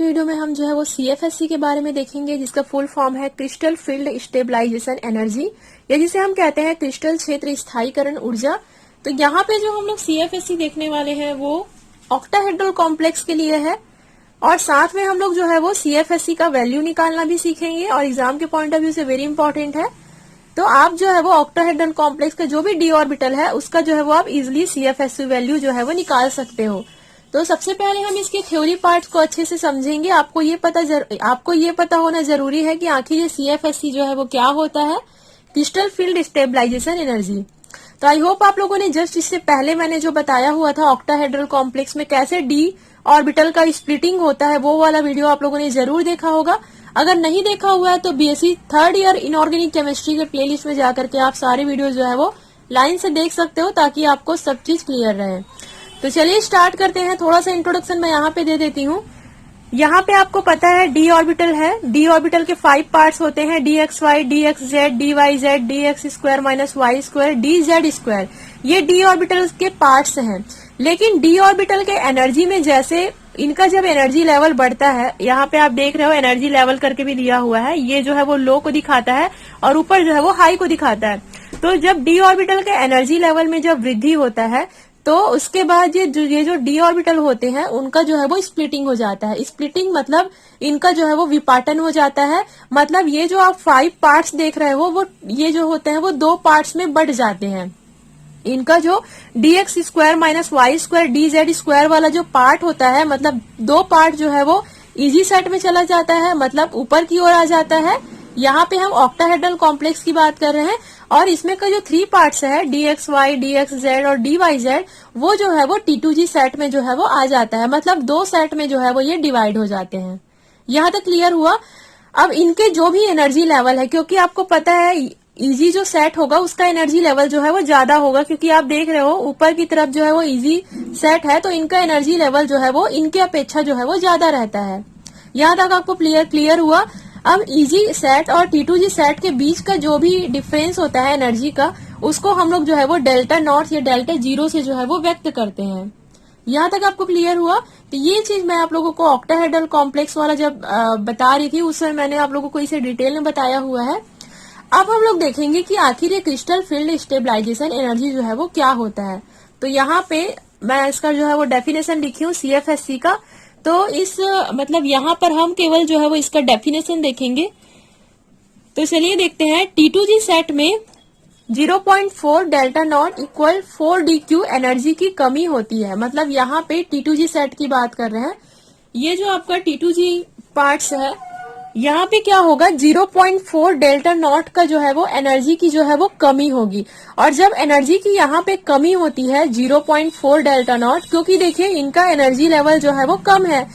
Video में हम जो है वो CFSE के बारे में देखेंगे, जिसका फुल फॉर्म है क्रिस्टल फील्ड स्टेबलाइजेशन एनर्जी, या जिसे हम कहते हैं क्रिस्टल क्षेत्र स्थायीकरण ऊर्जा। तो यहाँ पे जो हम लोग CFSE देखने वाले हैं वो ऑक्टाहेड्रल कॉम्प्लेक्स के लिए है, और साथ में हम लोग जो है वो CFSE का वैल्यू निकालना भी सीखेंगे, और एग्जाम के पॉइंट ऑफ व्यू से वेरी इंपॉर्टेंट है। तो आप जो है वो ऑक्टाहेड्रल कॉम्प्लेक्स का जो भी डी ऑर्बिटल है उसका जो है वो आप इजिली CFSE वैल्यू जो है वो निकाल सकते हो। तो सबसे पहले हम इसके थ्योरी पार्ट्स को अच्छे से समझेंगे। आपको ये पता होना जरूरी है कि आखिर ये CFSE जो है वो क्या होता है, क्रिस्टल फील्ड स्टेबलाइजेशन एनर्जी। तो आई होप आप लोगों ने जस्ट इससे पहले मैंने जो बताया हुआ था ऑक्टाहेड्रल कॉम्प्लेक्स में कैसे डी ऑर्बिटल का स्प्लिटिंग होता है, वो वाला वीडियो आप लोगों ने जरूर देखा होगा। अगर नहीं देखा हुआ है तो BSc third year inorganic chemistry के प्लेलिस्ट में जाकर के आप सारे वीडियो जो है वो लाइन से देख सकते हो, ताकि आपको सब चीज क्लियर रहे। तो चलिए स्टार्ट करते हैं। थोड़ा सा इंट्रोडक्शन मैं यहाँ पे दे देती हूँ। यहाँ पे आपको पता है डी ऑर्बिटल है। डी ऑर्बिटल के 5 पार्ट्स होते हैं, DXY, DXZ, DYZ, DX square minus Y square, DZ square. ये डी ऑर्बिटल के पार्ट्स हैं। लेकिन डी ऑर्बिटल के एनर्जी में जैसे इनका जब एनर्जी लेवल बढ़ता है, यहाँ पे आप देख रहे हो एनर्जी लेवल करके भी दिया हुआ है, ये जो है वो लो को दिखाता है और ऊपर जो है वो हाई को दिखाता है। तो जब डी ऑर्बिटल के एनर्जी लेवल में जब वृद्धि होता है तो उसके बाद ये जो डी ऑर्बिटल होते हैं उनका जो है वो स्प्लिटिंग हो जाता है। स्प्लिटिंग मतलब इनका जो है वो विपाटन हो जाता है। मतलब ये जो आप 5 पार्ट्स देख रहे हो वो ये जो होते हैं वो 2 पार्ट्स में बढ़ जाते हैं। इनका जो DX square minus Y square DZ square वाला जो पार्ट होता है, मतलब 2 पार्ट जो है वो इजी सेट में चला जाता है, मतलब ऊपर की ओर आ जाता है। यहाँ पे हम ऑक्टाहेड्रल कॉम्प्लेक्स की बात कर रहे हैं, और इसमें का जो 3 पार्ट्स है DXY, DXZ और DYZ, वो जो है वो T2G सेट में जो है वो आ जाता है। मतलब 2 सेट में जो है वो ये डिवाइड हो जाते हैं। यहाँ तक क्लियर हुआ। अब इनके जो भी एनर्जी लेवल है, क्योंकि आपको पता है इजी जो सेट होगा उसका एनर्जी लेवल जो है वो ज्यादा होगा, क्योंकि आप देख रहे हो ऊपर की तरफ जो है वो इजी सेट है, तो इनका एनर्जी लेवल जो है वो इनके अपेक्षा जो है वो ज्यादा रहता है। यहाँ तक आपको क्लियर हुआ। अब इजी सेट और T2G सेट के बीच का जो भी डिफरेंस होता है एनर्जी का, उसको हम लोग जो है वो डेल्टा नॉट या डेल्टा जीरो से जो है वो व्यक्त करते हैं। यहाँ तक आपको क्लियर हुआ। तो ये चीज मैं आप लोगों को ऑक्टाहेड्रल कॉम्प्लेक्स वाला जब बता रही थी उस समय मैंने आप लोगों को इसे डिटेल में बताया हुआ है। अब हम लोग देखेंगे कि आखिर ये क्रिस्टल फील्ड स्टेबलाइजेशन एनर्जी जो है वो क्या होता है। तो यहाँ पे मैं इसका जो है वो डेफिनेशन लिखी हूँ CFSE का। तो इस मतलब यहाँ पर हम केवल जो है वो इसका डेफिनेशन देखेंगे। तो चलिए देखते हैं। T2G सेट में 0.4 delta not equal 4 DQ energy की कमी होती है। मतलब यहाँ पे T2G सेट की बात कर रहे हैं। ये जो आपका T2G पार्ट्स है, यहाँ पे क्या होगा, 0.4 डेल्टा नॉट का जो है वो एनर्जी की जो है वो कमी होगी। और जब एनर्जी की यहाँ पे कमी होती है 0.4 डेल्टा नॉट, क्योंकि देखिए इनका एनर्जी लेवल जो है वो कम है,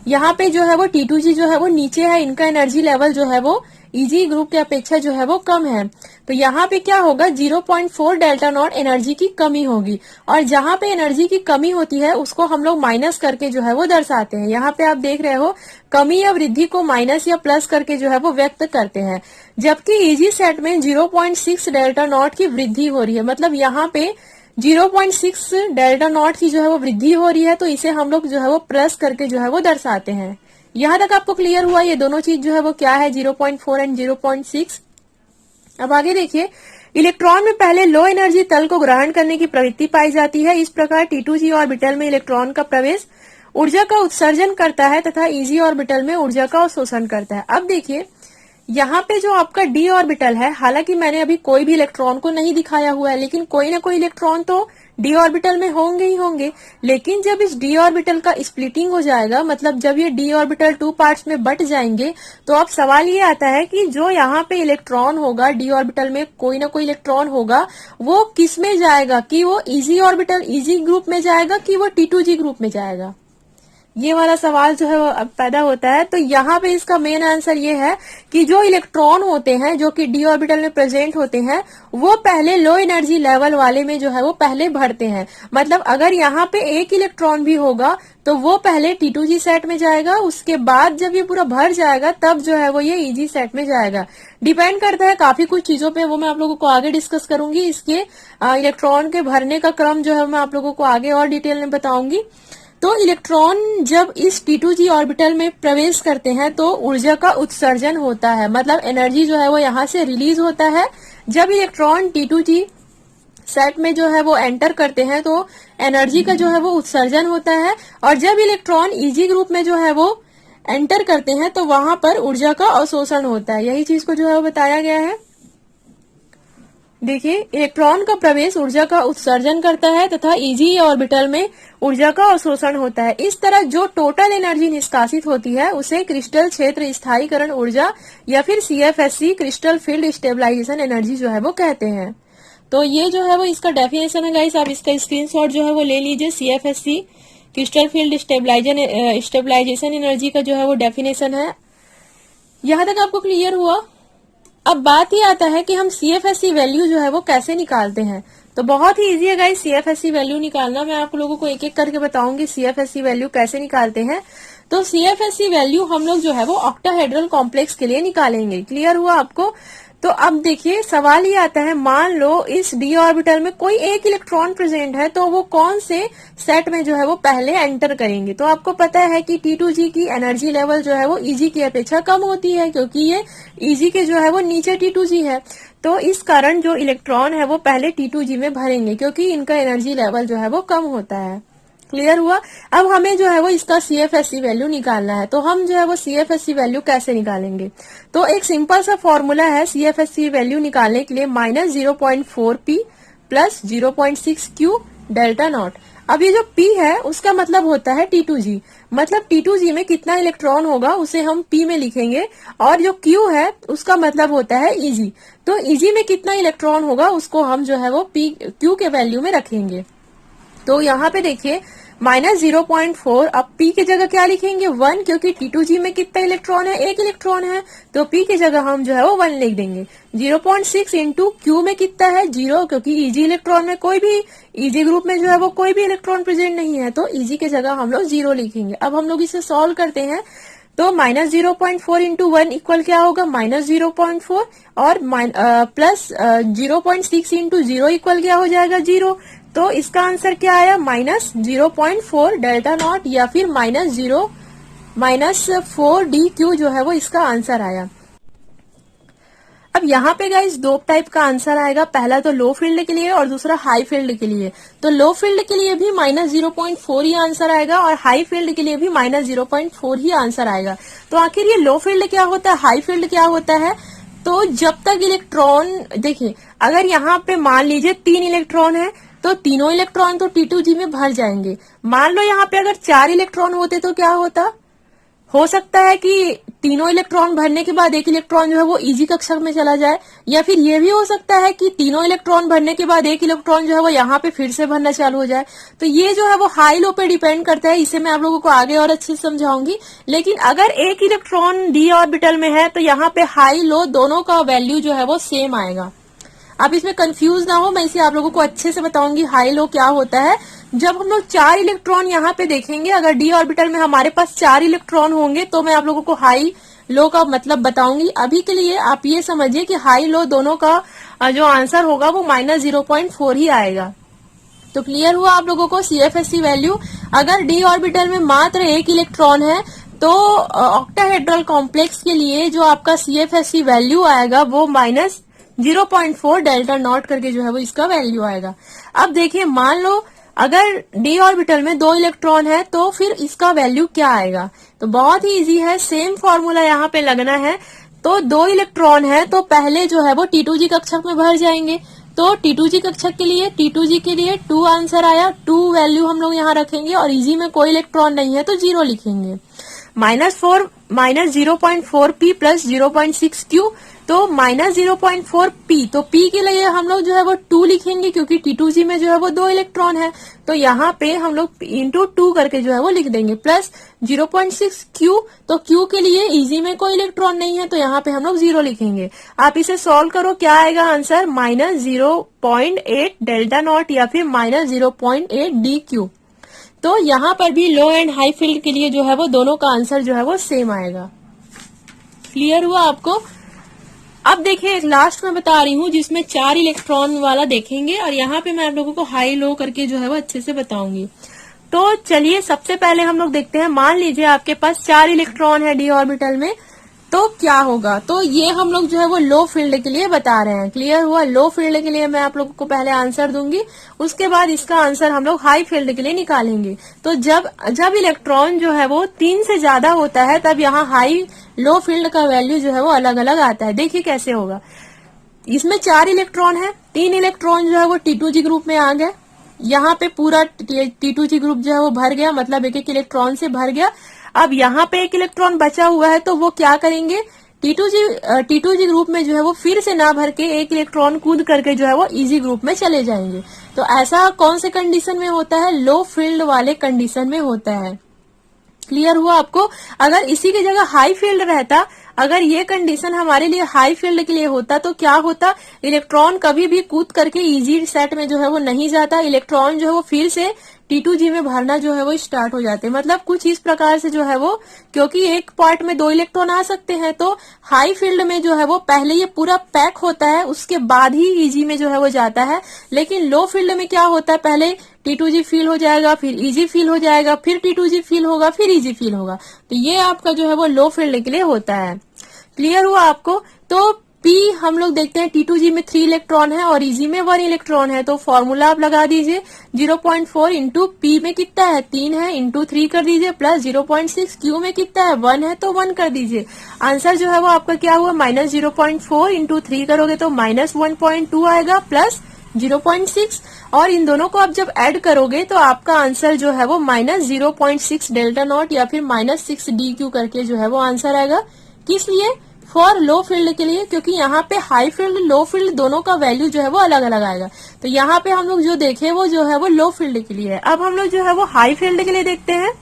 यहाँ पे जो है वो T2G जो है वो नीचे है, इनका एनर्जी लेवल जो है वो इजी ग्रुप के अपेक्षा जो है वो कम है। तो यहाँ पे क्या होगा, 0.4 डेल्टा नॉट एनर्जी की कमी होगी, और जहाँ पे एनर्जी की कमी होती है उसको हम लोग माइनस करके जो है वो दर्शाते हैं। यहाँ पे आप देख रहे हो कमी या वृद्धि को माइनस या प्लस करके जो है वो व्यक्त करते हैं। जबकि इजी सेट में 0.6 डेल्टा नॉट की वृद्धि हो रही है। मतलब यहाँ पे 0.6 डेल्टा नॉट की जो है वो वृद्धि हो रही है, तो इसे हम लोग जो है वो प्लस करके जो है वो दर्शाते हैं। यहाँ तक आपको क्लियर हुआ ये दोनों चीज जो है वो क्या है, 0.4 एंड 0.6। अब आगे देखिए, इलेक्ट्रॉन में पहले लो एनर्जी तल को ग्रहण करने की प्रवृत्ति पाई जाती है। इस प्रकार T2G ऑर्बिटल में इलेक्ट्रॉन का प्रवेश ऊर्जा का उत्सर्जन करता है तथा इजी ऑर्बिटल में ऊर्जा का अवशोषण करता है। अब देखिए यहाँ पे जो आपका डी ऑर्बिटल है, हालांकि मैंने अभी कोई भी इलेक्ट्रॉन को नहीं दिखाया हुआ है, लेकिन कोई ना कोई इलेक्ट्रॉन तो डी ऑर्बिटल में होंगे ही होंगे। लेकिन जब इस डी ऑर्बिटल का स्प्लिटिंग हो जाएगा, मतलब जब ये डी ऑर्बिटल 2 पार्ट्स में बट जाएंगे, तो अब सवाल ये आता है कि जो यहाँ पे इलेक्ट्रॉन होगा, डी ऑर्बिटल में कोई ना कोई इलेक्ट्रॉन होगा, वो किस में जाएगा, कि वो इजी ऑर्बिटल इजी ग्रुप में जाएगा कि वो T2G ग्रुप में जाएगा। ये वाला सवाल जो है वो अब पैदा होता है। तो यहाँ पे इसका मेन आंसर ये है कि जो इलेक्ट्रॉन होते हैं जो कि डी ऑर्बिटल में प्रेजेंट होते हैं, वो पहले लो एनर्जी लेवल वाले में जो है वो पहले बढ़ते हैं। मतलब अगर यहाँ पे एक इलेक्ट्रॉन भी होगा तो वो पहले T2G सेट में जाएगा, उसके बाद जब ये पूरा भर जाएगा तब जो है वो ये इजी सेट में जाएगा। डिपेंड करता है काफी कुछ चीजों पे, वो मैं आप लोगों को आगे डिस्कस करूंगी। इसके इलेक्ट्रॉन के भरने का क्रम जो है मैं आप लोगों को आगे और डिटेल में बताऊंगी। तो इलेक्ट्रॉन जब इस T2G ऑर्बिटल में प्रवेश करते हैं तो ऊर्जा का उत्सर्जन होता है, मतलब एनर्जी जो है वो यहाँ से रिलीज होता है। जब इलेक्ट्रॉन T2G सेट में जो है वो एंटर करते हैं तो एनर्जी का जो है वो उत्सर्जन होता है, और जब इलेक्ट्रॉन EG ग्रुप में जो है वो एंटर करते हैं तो वहां पर ऊर्जा का अवशोषण होता है। यही चीज को जो है वो बताया गया है। देखिए, इलेक्ट्रॉन का प्रवेश ऊर्जा का उत्सर्जन करता है तथा EG ऑर्बिटल में ऊर्जा का अवशोषण होता है। इस तरह जो टोटल एनर्जी निष्कासित होती है उसे क्रिस्टल क्षेत्र स्थायीकरण ऊर्जा या फिर CFSE crystal field stabilisation energy जो है वो कहते हैं। तो ये जो है वो इसका डेफिनेशन है गाइस, आप इसका स्क्रीनशॉट जो है वो ले लीजिए। CFSE crystal field stabilisation energy का जो है वो डेफिनेशन है। यहां तक आपको क्लियर हुआ? अब बात ही आता है कि हम CFSE वैल्यू जो है वो कैसे निकालते हैं। तो बहुत ही इजी है गाइस CFSE वैल्यू निकालना। मैं आप लोगों को एक एक करके बताऊंगी CFSE वैल्यू कैसे निकालते हैं। तो CFSE वैल्यू हम लोग जो है वो ऑक्टाहेड्रल कॉम्प्लेक्स के लिए निकालेंगे। क्लियर हुआ आपको? तो अब देखिए, सवाल ये आता है, मान लो इस d ऑर्बिटल में कोई एक इलेक्ट्रॉन प्रेजेंट है तो वो कौन से सेट में जो है वो पहले एंटर करेंगे। तो आपको पता है कि T2G की एनर्जी लेवल जो है वो EG की अपेक्षा कम होती है, क्योंकि ये EG के जो है वो नीचे T2G है। तो इस कारण जो इलेक्ट्रॉन है वो पहले T2G में भरेंगे, क्योंकि इनका एनर्जी लेवल जो है वो कम होता है। क्लियर हुआ? अब हमें जो है वो इसका CFSE वैल्यू निकालना है। तो हम जो है वो CFSE वैल्यू कैसे निकालेंगे? तो एक सिंपल सा फॉर्मूला है CFSE वैल्यू निकालने के लिए, -0.4p plus 0.6q delta not. अब ये जो P है उसका मतलब होता है T2G, मतलब T2G में कितना इलेक्ट्रॉन होगा उसे हम P में लिखेंगे, और जो Q है उसका मतलब होता है EG। तो EG में कितना इलेक्ट्रॉन होगा उसको हम जो है वो Q के वैल्यू में रखेंगे। तो यहाँ पे देखिए -0.4, अब P की जगह क्या लिखेंगे? 1, क्योंकि T2G में कितना इलेक्ट्रॉन है? एक इलेक्ट्रॉन है, तो P की जगह हम जो है वो 1 लिख देंगे। 0.6 इंटू Q में कितना है? 0, क्योंकि EG इलेक्ट्रॉन में कोई भी EG ग्रुप में जो है वो कोई भी इलेक्ट्रॉन प्रेजेंट नहीं है, तो EG की जगह हम लोग 0 लिखेंगे। अब हम लोग इसे सॉल्व करते हैं तो -0.4 इंटू 1 इक्वल क्या होगा? -0.4, और प्लस 0.6 इंटू 0 इक्वल क्या हो जाएगा? 0। तो इसका आंसर क्या आया? -0.4 डेल्टा नॉट, या फिर -4dq जो है वो इसका आंसर आया। अब यहाँ पे गाइस दो टाइप का आंसर आएगा, पहला तो लो फील्ड के लिए और दूसरा हाई फील्ड के लिए। तो लो फील्ड के लिए भी -0.4 ही आंसर आएगा और हाई फील्ड के लिए भी -0.4 ही आंसर आएगा। तो आखिर ये लो फील्ड क्या होता है, हाई फील्ड क्या होता है? तो जब तक इलेक्ट्रॉन, देखिए अगर यहाँ पे मान लीजिए 3 इलेक्ट्रॉन है तो तीनों इलेक्ट्रॉन तो T2G में भर जाएंगे। मान लो यहाँ पे अगर 4 इलेक्ट्रॉन होते तो क्या होता? हो सकता है कि तीनों इलेक्ट्रॉन भरने के बाद एक इलेक्ट्रॉन जो है वो EG कक्षक में चला जाए, या फिर ये भी हो सकता है कि तीनों इलेक्ट्रॉन भरने के बाद एक इलेक्ट्रॉन जो है वो यहाँ पे फिर से भरना चालू हो जाए। तो ये जो है वो हाई लो पे डिपेंड करता है, इसे मैं आप लोगों को आगे और अच्छे से समझाऊंगी। लेकिन अगर एक इलेक्ट्रॉन d ऑर्बिटल में है तो यहाँ पे हाई लो दोनों का वैल्यू जो है वो सेम आएगा। आप इसमें कंफ्यूज ना हो, मैं इसे आप लोगों को अच्छे से बताऊंगी हाई लो क्या होता है। जब हम लोग 4 इलेक्ट्रॉन यहाँ पे देखेंगे, अगर d ऑर्बिटल में हमारे पास 4 इलेक्ट्रॉन होंगे तो मैं आप लोगों को हाई लो का मतलब बताऊंगी। अभी के लिए आप ये समझिए कि हाई लो दोनों का जो आंसर होगा वो -0.4 ही आएगा। तो क्लियर हुआ आप लोगों को CFSE वैल्यू? अगर d ऑर्बिटल में मात्र एक इलेक्ट्रॉन है तो ऑक्टाहेड्रल कॉम्प्लेक्स के लिए जो आपका CFSE वैल्यू आएगा वो -0.4 डेल्टा नॉट करके जो है वो इसका वैल्यू आएगा। अब देखिए, मान लो अगर d ऑर्बिटल में 2 इलेक्ट्रॉन है तो फिर इसका वैल्यू क्या आएगा? तो बहुत ही इजी है, सेम फॉर्मूला यहाँ पे लगना है। तो 2 इलेक्ट्रॉन है तो पहले जो है वो T2G कक्षक में भर जाएंगे। तो T2G कक्षक के लिए, T2G के लिए 2 आंसर आया, 2 वैल्यू हम लोग यहाँ रखेंगे, और EG में कोई इलेक्ट्रॉन नहीं है तो 0 लिखेंगे। -0.4p प्लस 0.6q, तो -0.4p, तो p के लिए हम लोग जो है वो 2 लिखेंगे, क्योंकि T2G में जो है वो 2 इलेक्ट्रॉन है। तो यहाँ पे हम लोग इंटू 2 करके जो है वो लिख देंगे, प्लस 0.6q, तो q के लिए EG में कोई इलेक्ट्रॉन नहीं है तो यहाँ पे हम लोग 0 लिखेंगे। आप इसे सॉल्व करो, क्या आएगा आंसर? -0.8 डेल्टा नॉट, या फिर -0.8 dq। तो यहाँ पर भी लो एंड हाई फील्ड के लिए जो है वो दोनों का आंसर जो है वो सेम आएगा। क्लियर हुआ आपको? अब देखिए लास्ट में बता रही हूँ जिसमें 4 इलेक्ट्रॉन वाला देखेंगे, और यहाँ पे मैं आप लोगों को हाई लो करके जो है वो अच्छे से बताऊंगी। तो चलिए सबसे पहले हम लोग देखते हैं, मान लीजिए आपके पास 4 इलेक्ट्रॉन है डी ऑर्बिटल में, तो क्या होगा। तो ये हम लोग जो है वो लो फील्ड के लिए बता रहे हैं। क्लियर हुआ। लो फील्ड के लिए मैं आप लोगों को पहले आंसर दूंगी, उसके बाद इसका आंसर हम लोग हाई फील्ड के लिए निकालेंगे। तो जब इलेक्ट्रॉन जो है वो 3 से ज्यादा होता है तब यहाँ हाई लो फील्ड का वैल्यू जो है वो अलग अलग आता है। देखिए कैसे होगा। इसमें 4 इलेक्ट्रॉन है, 3 इलेक्ट्रॉन जो है वो T2G ग्रुप में आ गए। यहाँ पे पूरा T2G ग्रुप जो है वो भर गया, मतलब एक एक इलेक्ट्रॉन से भर गया। अब यहाँ पे एक इलेक्ट्रॉन बचा हुआ है, तो वो क्या करेंगे, T2G ग्रुप में जो है वो फिर से ना भर के एक इलेक्ट्रॉन कूद करके जो है वो इजी ग्रुप में चले जाएंगे। तो ऐसा कौन से कंडीशन में होता है, लो फील्ड वाले कंडीशन में होता है। क्लियर हुआ आपको। अगर इसी की जगह हाई फील्ड रहता, अगर ये कंडीशन हमारे लिए हाई फील्ड के लिए होता तो क्या होता, इलेक्ट्रॉन कभी भी कूद करके इजी सेट में जो है वो नहीं जाता, इलेक्ट्रॉन जो है वो फिर से T2G में भरना जो है वो स्टार्ट हो जाते हैं। मतलब कुछ इस प्रकार से जो है वो, क्योंकि एक पार्ट में 2 इलेक्ट्रॉन आ सकते हैं, तो हाई फील्ड में जो है वो पहले ये पूरा पैक होता है, उसके बाद ही इजी में जो है वो जाता है। लेकिन लो फील्ड में क्या होता है, पहले T2G फील हो जाएगा, फिर इजी फील हो जाएगा, फिर T2G फील होगा, फिर इजी फील होगा। तो ये आपका जो है वो लो फील्ड के लिए होता है। क्लियर हुआ आपको। तो P हम लोग देखते हैं T2G में 3 इलेक्ट्रॉन है और इजी में 1 इलेक्ट्रॉन है, तो फॉर्मूला आप लगा दीजिए 0.4 इंटू P में कितना है 3 है, इंटू 3 कर दीजिए, प्लस 0.6 Q में कितना है 1 है, तो 1 कर दीजिए। आंसर जो है वो आपका क्या हुआ, माइनस 0.4 इंटू 3 करोगे तो माइनस 1.2 आएगा, प्लस 0.6, और इन दोनों को आप जब ऐड करोगे तो आपका आंसर जो है वो माइनस 0.6 डेल्टा नॉट या फिर माइनस 6 DQ करके जो है वो आंसर आएगा। किस लिए, फॉर लो फील्ड के लिए, क्योंकि यहाँ पे हाई फील्ड लो फील्ड दोनों का वैल्यू जो है वो अलग अलग आएगा। तो यहाँ पे हम लोग जो देखे वो जो है वो लो फील्ड के लिए है। अब हम लोग जो है वो हाई फील्ड के लिए देखते हैं।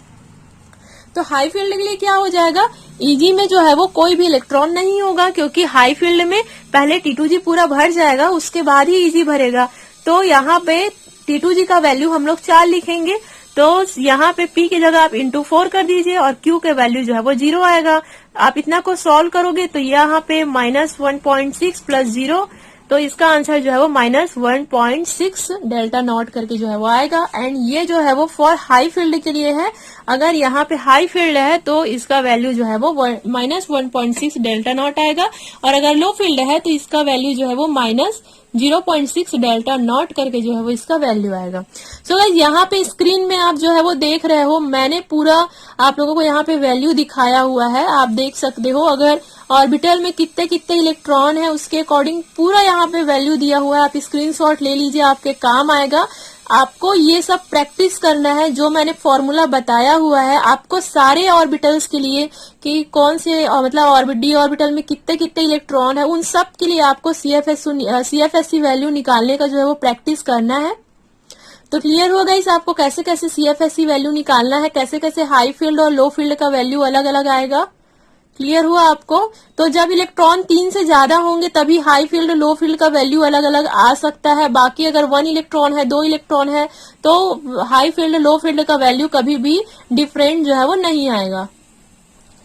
तो हाई फील्ड के लिए क्या हो जाएगा, इजी में जो है वो कोई भी इलेक्ट्रॉन नहीं होगा, क्योंकि हाई फील्ड में पहले T2G पूरा भर जाएगा, उसके बाद ही इजी भरेगा। तो यहाँ पे T2G का वैल्यू हम लोग 4 लिखेंगे, तो यहाँ पे P की जगह आप इंटू 4 कर दीजिए और Q के वैल्यू जो है वो 0 आएगा। आप इतना को सॉल्व करोगे तो यहाँ पे माइनस 1.6 प्लस 0, तो इसका आंसर जो है वो माइनस 1.6 डेल्टा नॉट करके जो है वो आएगा। एंड ये जो है वो फॉर हाई फील्ड के लिए है। अगर यहाँ पे हाई फील्ड है तो इसका वैल्यू जो है वो माइनस 1.6 डेल्टा नॉट आएगा, और अगर लो फील्ड है तो इसका वैल्यू जो है वो माइनस 0.6 डेल्टा नॉट करके जो है वो इसका वैल्यू आएगा। सो गाइस यहाँ पे स्क्रीन में आप जो है वो देख रहे हो, मैंने पूरा आप लोगों को यहाँ पे वैल्यू दिखाया हुआ है, आप देख सकते हो। अगर ऑर्बिटल में कितने कितने इलेक्ट्रॉन है उसके अकॉर्डिंग पूरा यहाँ पे वैल्यू दिया हुआ है। आप स्क्रीनशॉट ले लीजिए, आपके काम आएगा। आपको ये सब प्रैक्टिस करना है, जो मैंने फॉर्मूला बताया हुआ है आपको सारे ऑर्बिटल्स के लिए, कि कौन से मतलब डी ऑर्बिटल में कितने कितने इलेक्ट्रॉन है, उन सब के लिए आपको CFSE वैल्यू निकालने का जो है वो प्रैक्टिस करना है। तो क्लियर हो गई आपको कैसे कैसे CFSE वैल्यू निकालना है, कैसे कैसे हाई फील्ड और लो फील्ड का वैल्यू अलग अलग आएगा। क्लियर हुआ आपको। तो जब इलेक्ट्रॉन 3 से ज्यादा होंगे तभी हाई फील्ड लो फील्ड का वैल्यू अलग अलग आ सकता है। बाकी अगर 1 इलेक्ट्रॉन है 2 इलेक्ट्रॉन है तो हाई फील्ड लो फील्ड का वैल्यू कभी भी डिफरेंट जो है वो नहीं आएगा।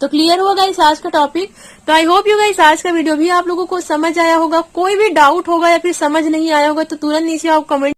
तो क्लियर हुआ गाइस आज का टॉपिक। तो आई होप यू गाइस आज का वीडियो भी आप लोगों को समझ आया होगा। कोई भी डाउट होगा या फिर समझ नहीं आया होगा तो तुरंत नीचे आप कमेंट